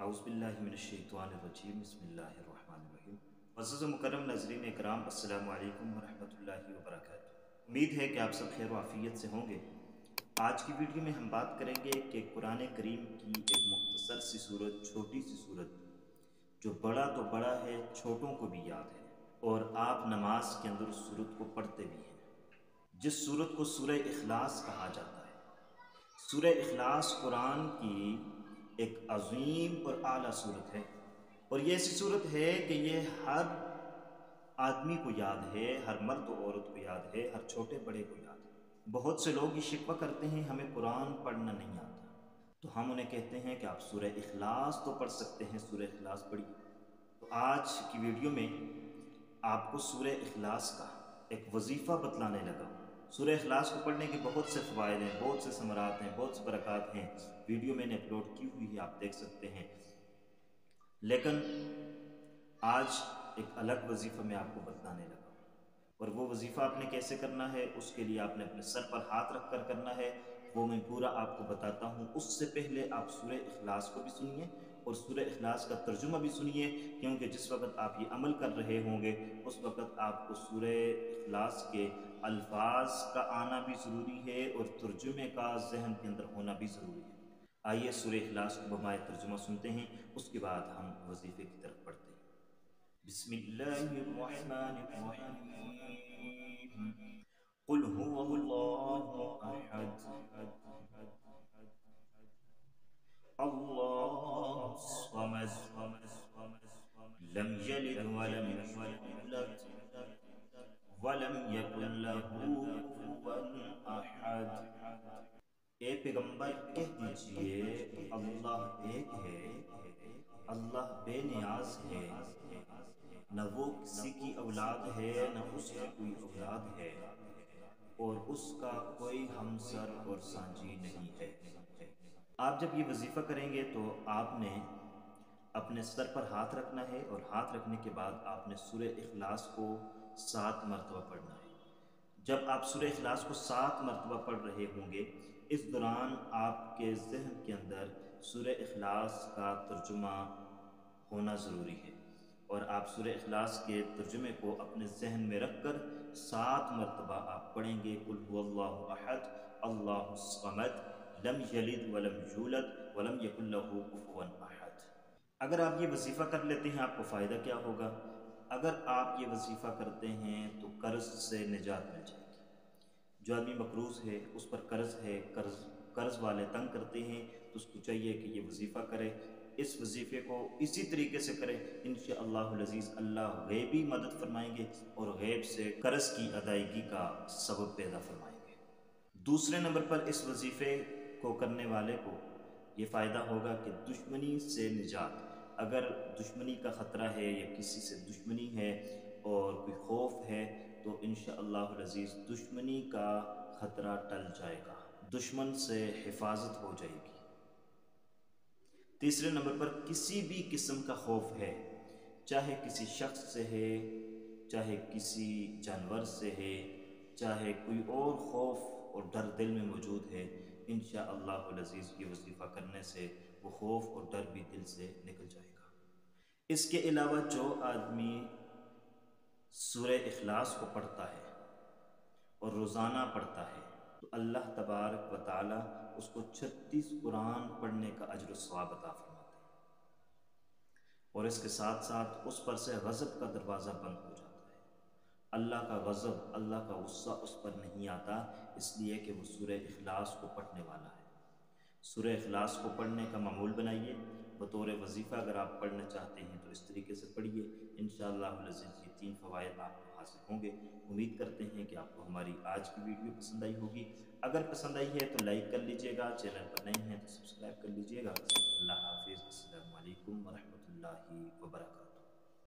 اعوذ باللہ من الشیطان الرجیم بسم اللہ الرحمن الرحیم۔ معزز و مکرم ناظرین اکرام، السلام علیکم ورحمۃ اللہ وبرکاتہ۔ امید ہے کہ آپ سب خیر و عافیت سے ہوں گے۔ آج کی ویڈیو میں ہم بات کریں گے کہ قرآن کریم کی ایک مختصر سی صورت، چھوٹی سی صورت، جو بڑا تو بڑا ہے، چھوٹوں کو بھی یاد ہے، اور آپ نماز کے اندر اس صورت کو پڑھتے بھی ہیں، جس صورت کو سورہ اخلاص کہا جاتا ہے۔ سورہ اخلاص قرآن کی ایک عظیم اور اعلیٰ صورت ہے، اور یہ ایسی صورت ہے کہ یہ ہر آدمی کو یاد ہے، ہر مرد و عورت کو یاد ہے، ہر چھوٹے بڑے کو یاد ہے۔ بہت سے لوگ یہ شکوہ کرتے ہیں ہمیں قرآن پڑھنا نہیں آتا، تو ہم انہیں کہتے ہیں کہ آپ سورہ اخلاص تو پڑھ سکتے ہیں، سورہ اخلاص پڑھیے۔ تو آج کی ویڈیو میں آپ کو سورہ اخلاص کا ایک وظیفہ بتلانے لگا ہوں۔ سورہ اخلاص کو پڑھنے کے بہت سے فوائد ہیں، بہت سے ثمرات ہیں، بہت سے برکات ہیں۔ ویڈیو میں نے اپلوڈ کی ہوئی ہے، آپ دیکھ سکتے ہیں، لیکن آج ایک الگ وظیفہ میں آپ کو بتلانے لگا ہوں، اور وہ وظیفہ آپ نے کیسے کرنا ہے، اس کے لیے آپ نے اپنے سر پر ہاتھ رکھ کر کرنا ہے، وہ میں پورا آپ کو بتاتا ہوں۔ اس سے پہلے آپ سورہ اخلاص کو بھی سنیے اور سورہ اخلاص کا ترجمہ بھی سنیے، کیونکہ جس وقت آپ یہ عمل کر رہے ہوں گے اس وقت آپ کو سورہ اخلاص کے الفاظ کا آنا بھی ضروری ہے اور ترجمے کا ذہن کے اندر ہونا بھی ضروری ہے۔ آئیے سورہ اخلاص کو بمائے ترجمہ سنتے ہیں، اس کے بعد ہم وظیفے کی طرف بڑھتے ہیں۔ بسم اللہ الرحمن الرحیم۔ قل هو اللہ احد اللہ الصمد لم یلد ولم یولد ولم یکن له کفوا احد۔ اے پیغمبر کہہ دیجئے کہ اللہ ایک ہے، اللہ بے نیاز ہے، نہ وہ کسی کی اولاد ہے نہ اس کی کوئی اولاد ہے، اور اس کا کوئی ہمسر اور سانجی نہیں ہے۔ آپ جب یہ وظیفہ کریں گے تو آپ نے اپنے سر پر ہاتھ رکھنا ہے، اور ہاتھ رکھنے کے بعد آپ نے سورہ اخلاص کو 7 مرتبہ پڑھنا ہے۔ جب آپ سورہ اخلاص کو 7 مرتبہ پڑھ رہے ہوں گے، اس دوران آپ کے ذہن کے اندر سورہ اخلاص کا ترجمہ ہونا ضروری ہے، اور آپ سورہ اخلاص کے ترجمے کو اپنے ذہن میں رکھ کر 7 مرتبہ آپ پڑھیں گے۔ قل هو اللہ احد اللہ الصمد لم یلد ولم یولد ولم یکن له کفوا احد۔ اگر آپ یہ وظیفہ کر لیتے ہیں آپ کو فائدہ کیا ہوگا؟ اگر آپ یہ وظیفہ کرتے ہیں تو قرض سے نجات مل جائے گی۔ جو آدمی مقروض ہے، اس پر قرض ہے، قرض والے تنگ کرتے ہیں، تو اس کو چاہیے کہ یہ وظیفہ کرے۔ اس وظیفے کو اسی طریقے سے کرے، انشاءاللہ العزیز اللہ غیبی مدد فرمائیں گے اور غیب سے قرض کی ادائیگی کا سبب پیدا فرمائیں گے۔ دوسرے نمبر پر اس وظیفے کو کرنے والے کو یہ فائدہ ہوگا کہ دشمنی سے نجات۔ اگر دشمنی کا خطرہ ہے یا کسی سے دشمنی ہے اور کوئی خوف ہے تو انشاءاللہ العزیز دشمنی کا خطرہ ٹل جائے گا، دشمن سے حفاظت ہو جائے گی۔ تیسرے نمبر پر کسی بھی قسم کا خوف ہے، چاہے کسی شخص سے ہے، چاہے کسی جانور سے ہے، چاہے کوئی اور خوف اور ڈر دل میں موجود ہے، انشاءاللہ العزیز یہ وظیفہ کرنے سے وہ خوف اور ڈر بھی دل سے نکل جائے گا۔ اس کے علاوہ جو آدمی سورہ اخلاص کو پڑھتا ہے اور روزانہ پڑھتا ہے تو اللہ تبارک و تعالی اس کو 36 قرآن پڑھنے کا اجر و ثواب عطا فرماتے ہیں، اور اس کے ساتھ ساتھ اس پر سے غضب کا دروازہ بند ہو جاتا ہے۔ اللہ کا غضب، اللہ کا غصہ اس پر نہیں آتا، اس لیے کہ وہ سورہ اخلاص کو پڑھنے والا ہے۔ سورہ اخلاص کو پڑھنے کا معمول بنائیے، بطور وظیفہ اگر آپ پڑھنا چاہتے ہیں تو اس طریقے سے پڑھیے، انشاءاللہ العزیز یہ 3 فوائد آپ کو حاصل ہوں گے۔ امید کرتے ہیں کہ آپ کو ہماری آج کی ویڈیو پسند آئی ہوگی۔ اگر پسند آئی ہے تو لائک کر لیجئے گا، چینل پر نئے ہیں تو سبسکرائب کر لیجئے گا۔ اللہ حافظ، السلام علیکم ورحمۃ اللہ وبرکاتہ۔